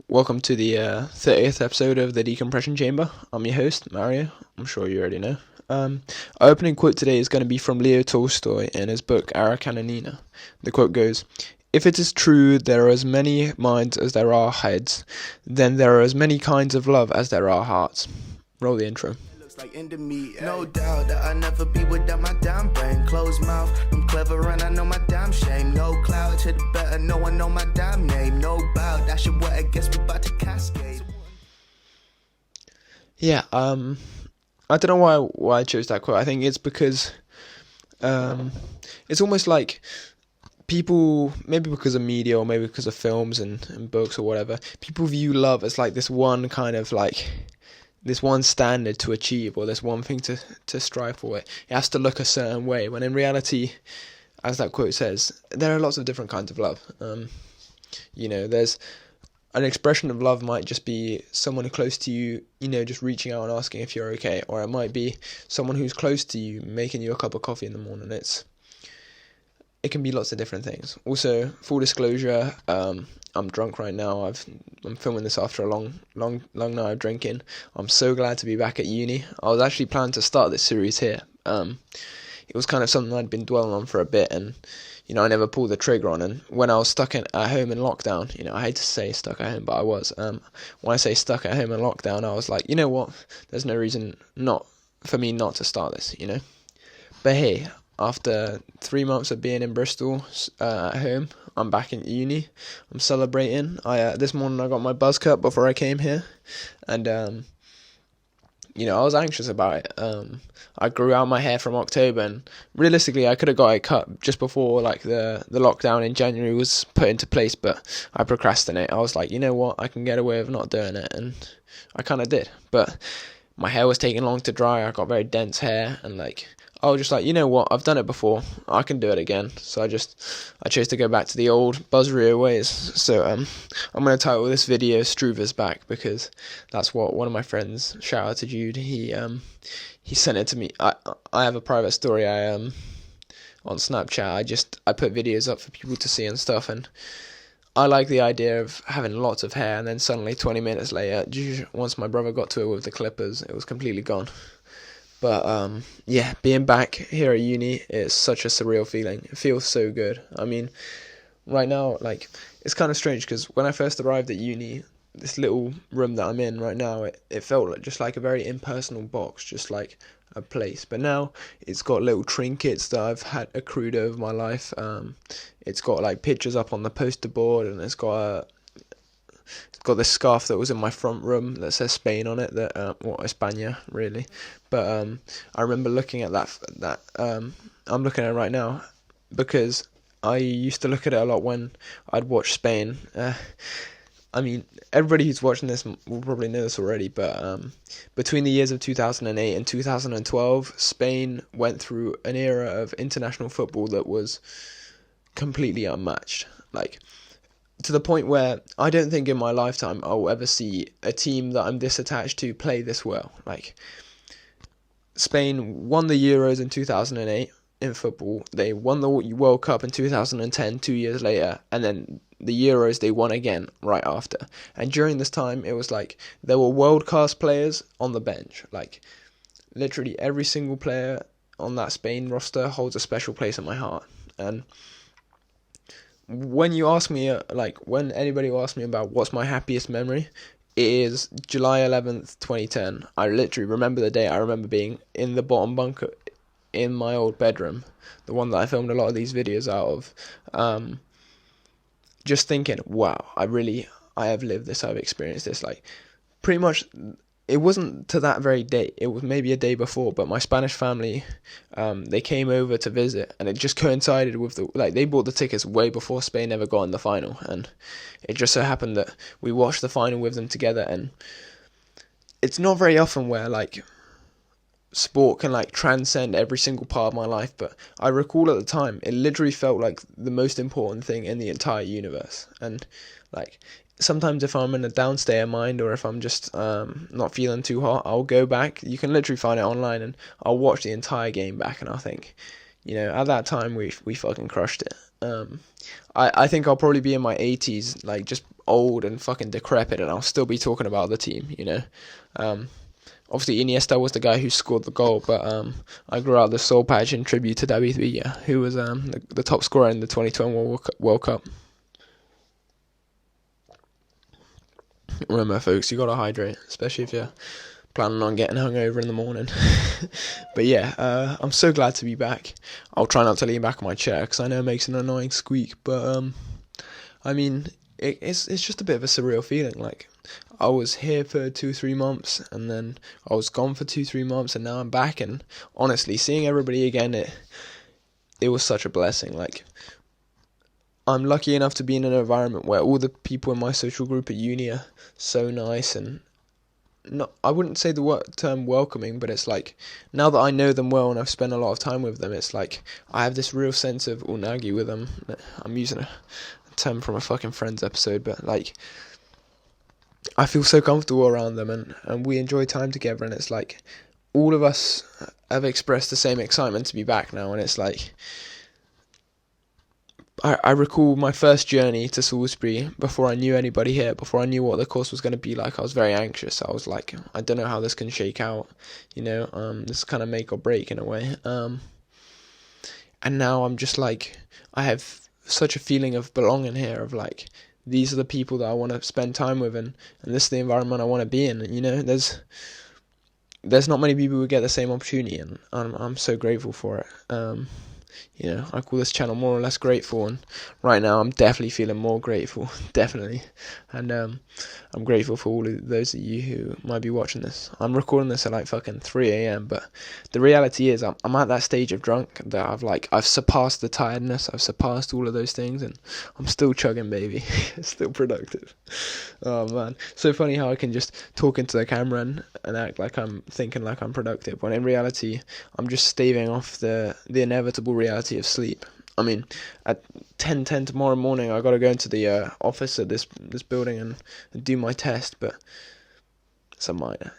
Welcome to the 30th episode of the Decompression Chamber. I'm your host, Mario. I'm sure you already know. Our opening quote today is going to be from Leo Tolstoy in his book Ara Karenina. The quote goes, "If it is true there are as many minds as there are heads, then there are as many kinds of love as there are hearts." Roll the intro. Like into me, no doubt that I'll never be without my damn brain. Closed mouth, I'm clever and I know my damn shame. No cloud to the better, no one know my damn name. No bout, that's your what I guess we about to cascade. Yeah, I don't know why I chose that quote. I think it's because it's almost like people, maybe because of media or maybe because of films and books or whatever, people view love as like this one kind of like this one standard to achieve, or this one thing to strive for. It has to look a certain way, when in reality, as that quote says, there are lots of different kinds of love. There's an expression of love might just be someone close to you, just reaching out and asking if you're okay, or it might be someone who's close to you making you a cup of coffee in the morning. It can be lots of different things. Also, full disclosure, I'm drunk right now. I'm filming this after a long night of drinking. I'm so glad to be back at uni. I was actually planning to start this series here. It was kind of something I'd been dwelling on for a bit, and I never pulled the trigger on. And when I was stuck at home in lockdown, I hate to say stuck at home, but I was. When I say stuck at home in lockdown, I was like, you know what? There's no reason for me not to start this. But hey, after 3 months of being in Bristol at home, I'm back in uni. I'm celebrating. This morning I got my buzz cut before I came here, and I was anxious about it. I grew out my hair from October, and realistically I could have got it cut just before like the lockdown in January was put into place, but I procrastinated. I was like, you know what, I can get away with not doing it, and I kind of did. But my hair was taking long to dry. I got very dense hair, and I was just like, you know what, I've done it before, I can do it again. So I chose to go back to the old buzzrio ways. So I'm going to title this video Struve is Back, because that's what one of my friends, shout out to Jude, he sent it to me. I have a private story on Snapchat. I put videos up for people to see and stuff, and I like the idea of having lots of hair, and then suddenly 20 minutes later, once my brother got to it with the clippers, it was completely gone. But being back here at uni is such a surreal feeling. It feels so good. I mean, right now, it's kind of strange, because when I first arrived at uni, this little room that I'm in right now, it felt just like a very impersonal box, just like a place. But now it's got little trinkets that I've had accrued over my life. It's got pictures up on the poster board, and it's got this scarf that was in my front room that says Spain on it, España really. But I remember looking at that I'm looking at it right now, because I used to look at it a lot when I'd watch Spain. I mean, everybody who's watching this will probably know this already, but between the years of 2008 and 2012, Spain went through an era of international football that was completely unmatched. To the point where I don't think in my lifetime I'll ever see a team that I'm this attached to play this well. Spain won the Euros in 2008 in football. They won the World Cup in 2010, 2 years later, and then the Euros they won again right after. And during this time, it was there were world-class players on the bench. Literally every single player on that Spain roster holds a special place in my heart. And when you ask me, when anybody will ask me about what's my happiest memory, it is July 11th, 2010. I literally remember the day. I remember being in the bottom bunker in my old bedroom, the one that I filmed a lot of these videos out of, just thinking, wow, I have lived this, I've experienced this. Pretty much, it wasn't to that very day, it was maybe a day before, but my Spanish family, they came over to visit, and it just coincided with they bought the tickets way before Spain ever got in the final, and it just so happened that we watched the final with them together. And it's not very often where sport can transcend every single part of my life, but I recall at the time it literally felt like the most important thing in the entire universe. And sometimes if I'm in a down state of mind, or if I'm just not feeling too hot, I'll go back. You can literally find it online, and I'll watch the entire game back, and I'll think, at that time we fucking crushed it. I think I'll probably be in my 80s, just old and fucking decrepit, and I'll still be talking about the team, Obviously, Iniesta was the guy who scored the goal, but I grew out the soul patch in tribute to David Villa, who was the top scorer in the 2021 World Cup. Remember, folks, you gotta hydrate, especially if you're planning on getting hungover in the morning. But yeah, I'm so glad to be back. I'll try not to lean back on my chair because I know it makes an annoying squeak, but I mean, it's just a bit of a surreal feeling. Like, I was here for 2-3 months, and then I was gone for 2-3 months, and now I'm back. And honestly, seeing everybody again, it was such a blessing. Like, I'm lucky enough to be in an environment where all the people in my social group at uni are so nice, and not, I wouldn't say the term welcoming, but it's like, now that I know them well and I've spent a lot of time with them, it's like I have this real sense of unagi with them. I'm using a term from a fucking Friends episode, but like, I feel so comfortable around them, and we enjoy time together, and it's like all of us have expressed the same excitement to be back now, and it's like, I recall my first journey to Salisbury before I knew anybody here, before I knew what the course was going to be like. I was very anxious. I was like, I don't know how this can shake out, this kind of make or break in a way. And now I'm just like, I have such a feeling of belonging here, of like, these are the people that I want to spend time with, and this is the environment I want to be in. And, there's not many people who get the same opportunity, and I'm so grateful for it. I call this channel More or Less Grateful, and right now I'm definitely feeling more grateful, definitely. And I'm grateful for all of those of you who might be watching this. I'm recording this at like fucking 3 a.m, but the reality is I'm at that stage of drunk that I've surpassed the tiredness, I've surpassed all of those things, and I'm still chugging, baby. Still productive. Oh man, so funny how I can just talk into the camera and act like I'm thinking like I'm productive, when in reality I'm just staving off the inevitable reality of sleep. I mean, at 10:10 tomorrow morning, I got to go into the office at this building and do my test, but it's a minor.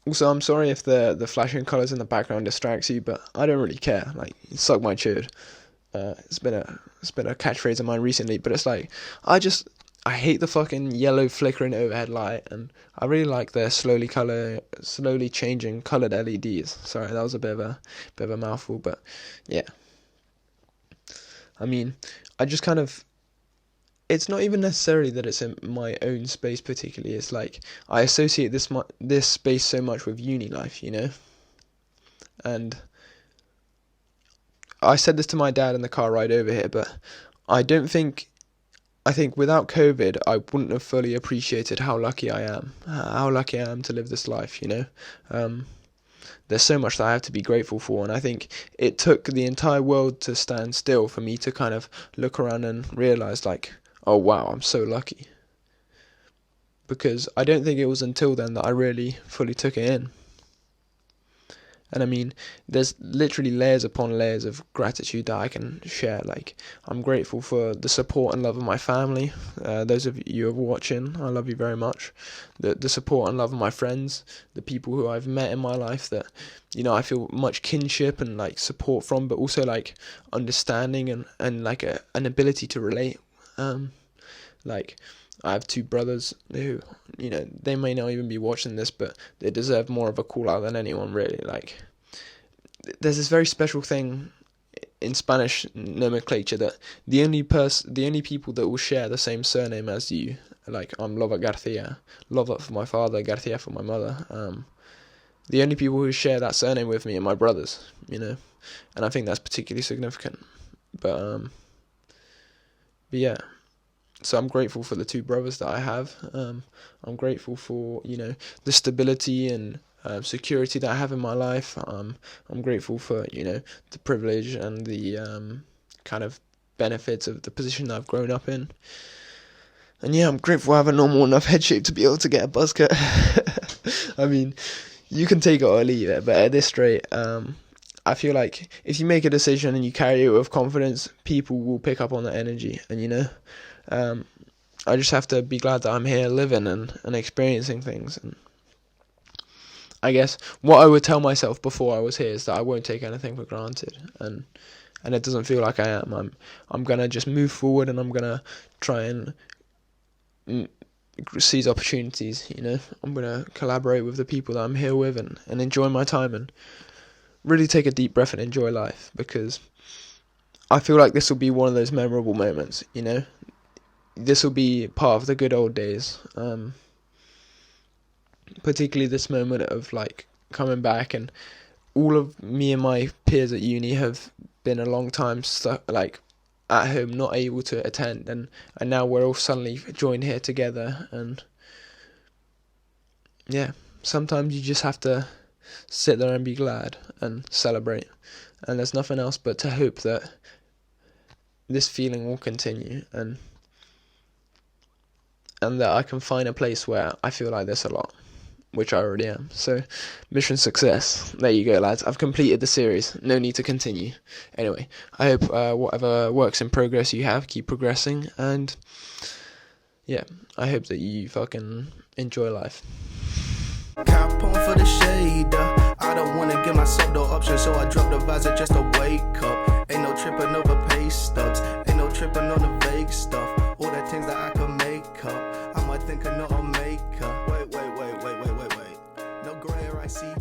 Also, I'm sorry if the flashing colours in the background distracts you, but I don't really care. Like, suck my chode. It's been a catchphrase of mine recently, but it's like, I hate the fucking yellow flickering overhead light, and I really like the slowly changing coloured LEDs. Sorry, that was a bit of a mouthful, but yeah. I mean, I just kind of, it's not even necessarily that it's in my own space particularly. It's like, I associate this space so much with uni life, And I said this to my dad in the car ride over here, but I think without COVID, I wouldn't have fully appreciated how lucky I am to live this life, There's so much that I have to be grateful for, and I think it took the entire world to stand still for me to kind of look around and realise, like, oh wow, I'm so lucky. Because I don't think it was until then that I really fully took it in. And I mean, there's literally layers upon layers of gratitude that I can share. Like, I'm grateful for the support and love of my family. Those of you who are watching, I love you very much. The support and love of my friends, the people who I've met in my life that, I feel much kinship and like support from, but also like understanding and like an ability to relate. Like, I have 2 brothers who, they may not even be watching this, but they deserve more of a call out than anyone, really. Like, there's this very special thing in Spanish nomenclature that the only people that will share the same surname as you, like, I'm Lova Garcia, Lova for my father, Garcia for my mother. The only people who share that surname with me are my brothers, and I think that's particularly significant. But yeah. So I'm grateful for the 2 brothers that I have. I'm grateful for, the stability and security that I have in my life. I'm grateful for, the privilege and the kind of benefits of the position that I've grown up in. And yeah, I'm grateful I have a normal enough head shape to be able to get a buzz cut. I mean, you can take it or leave it, but at this rate, I feel like if you make a decision and you carry it with confidence, people will pick up on that energy. And I just have to be glad that I'm here living and experiencing things. And I guess what I would tell myself before I was here is that I won't take anything for granted, and it doesn't feel like I am. I'm gonna just move forward, and I'm gonna try and seize opportunities. I'm gonna collaborate with the people that I'm here with, and enjoy my time, and really take a deep breath and enjoy life, because I feel like this will be one of those memorable moments. This will be part of the good old days. Particularly this moment of like coming back, and all of me and my peers at uni have been a long time stuck, like at home, not able to attend, and now we're all suddenly joined here together. And yeah, sometimes you just have to sit there and be glad and celebrate, and there's nothing else but to hope that this feeling will continue, and that I can find a place where I feel like this a lot, which I already am. So, mission success. There you go, lads. I've completed the series. No need to continue. Anyway, I hope whatever works in progress you have, keep progressing. And yeah, I hope that you fucking enjoy life. Cap on for the shade. I don't wanna give myself no option, so I drop the visor just to wake up. Ain't no tripping over pay stubs. Ain't no tripping on the vague stuff. All the things that I can make up. I'm a thinker, not a maker. Wait. No grayer I see.